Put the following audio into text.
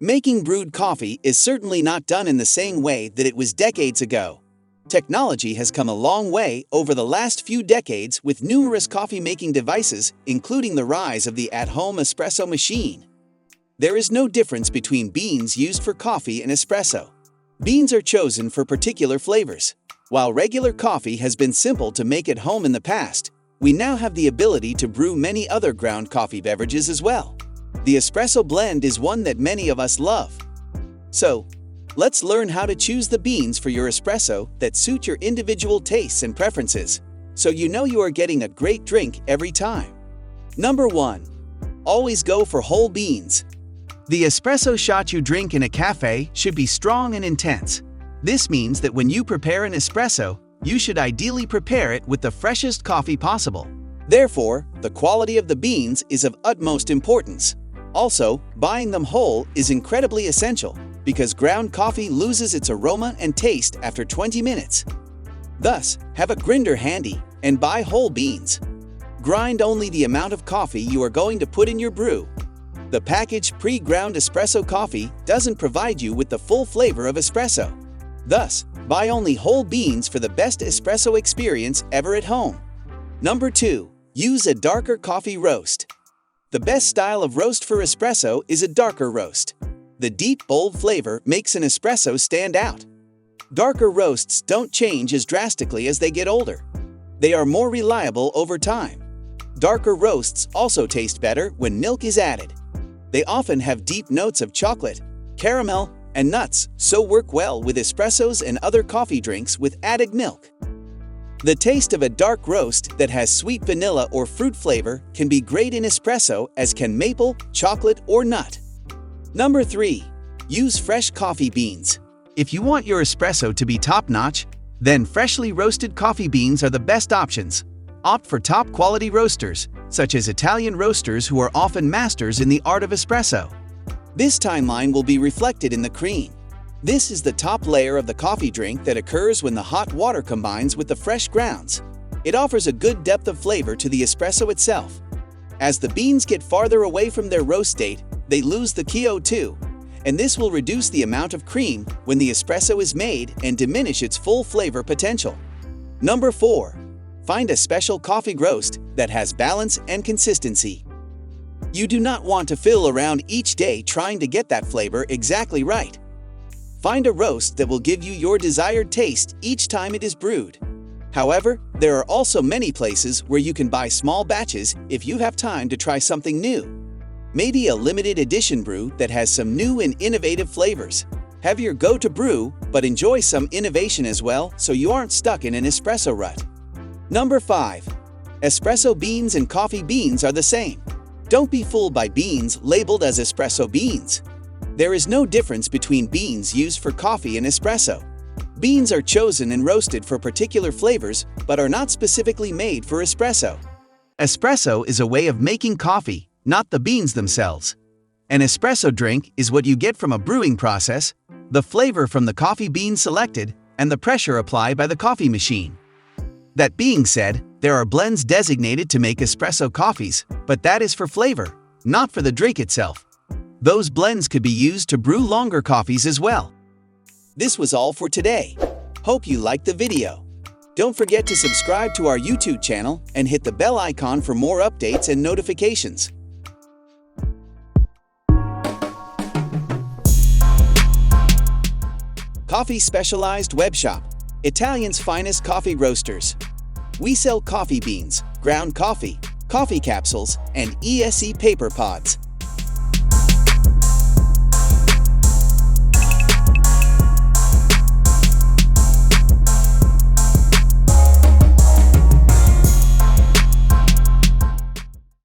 Making brewed coffee is certainly not done in the same way that it was decades ago. Technology has come a long way over the last few decades with numerous coffee-making devices, including the rise of the at-home espresso machine. There is no difference between beans used for coffee and espresso. Beans are chosen for particular flavors. While regular coffee has been simple to make at home in the past, we now have the ability to brew many other ground coffee beverages as well. The espresso blend is one that many of us love. So, let's learn how to choose the beans for your espresso that suit your individual tastes and preferences, so you know you are getting a great drink every time. Number 1. Always go for whole beans. The espresso shot you drink in a cafe should be strong and intense. This means that when you prepare an espresso, you should ideally prepare it with the freshest coffee possible. Therefore, the quality of the beans is of utmost importance. Also, buying them whole is incredibly essential because ground coffee loses its aroma and taste after 20 minutes. Thus, have a grinder handy and buy whole beans. Grind only the amount of coffee you are going to put in your brew. The packaged pre-ground espresso coffee doesn't provide you with the full flavor of espresso. Thus, buy only whole beans for the best espresso experience ever at home. Number 2. Use a darker coffee roast. The best style of roast for espresso is a darker roast. The deep, bold flavor makes an espresso stand out. Darker roasts don't change as drastically as they get older. They are more reliable over time. Darker roasts also taste better when milk is added. They often have deep notes of chocolate, caramel, and nuts, so work well with espressos and other coffee drinks with added milk. The taste of a dark roast that has sweet vanilla or fruit flavor can be great in espresso, as can maple, chocolate, or nut. Number 3. Use fresh coffee beans. If you want your espresso to be top-notch, then freshly roasted coffee beans are the best options. Opt for top-quality roasters, such as Italian roasters who are often masters in the art of espresso. This timeline will be reflected in the cream. This is the top layer of the coffee drink that occurs when the hot water combines with the fresh grounds. It offers a good depth of flavor to the espresso itself. As the beans get farther away from their roast date, they lose the CO2, and this will reduce the amount of cream when the espresso is made and diminish its full flavor potential. Number 4. Find a special coffee roast that has balance and consistency. You do not want to fiddle around each day trying to get that flavor exactly right. Find a roast that will give you your desired taste each time it is brewed. However, there are also many places where you can buy small batches if you have time to try something new. Maybe a limited edition brew that has some new and innovative flavors. Have your go-to brew, but enjoy some innovation as well so you aren't stuck in an espresso rut. Number 5. Espresso beans and coffee beans are the same. Don't be fooled by beans labeled as espresso beans. There is no difference between beans used for coffee and espresso. Beans are chosen and roasted for particular flavors, but are not specifically made for espresso. Espresso is a way of making coffee, not the beans themselves. An espresso drink is what you get from a brewing process, the flavor from the coffee beans selected, and the pressure applied by the coffee machine. That being said, there are blends designated to make espresso coffees, but that is for flavor, not for the drink itself. Those blends could be used to brew longer coffees as well. This was all for today. Hope you liked the video. Don't forget to subscribe to our YouTube channel and hit the bell icon for more updates and notifications. Coffee Specialized Webshop, Italian's finest coffee roasters. We sell coffee beans, ground coffee, coffee capsules, and ESE paper pods.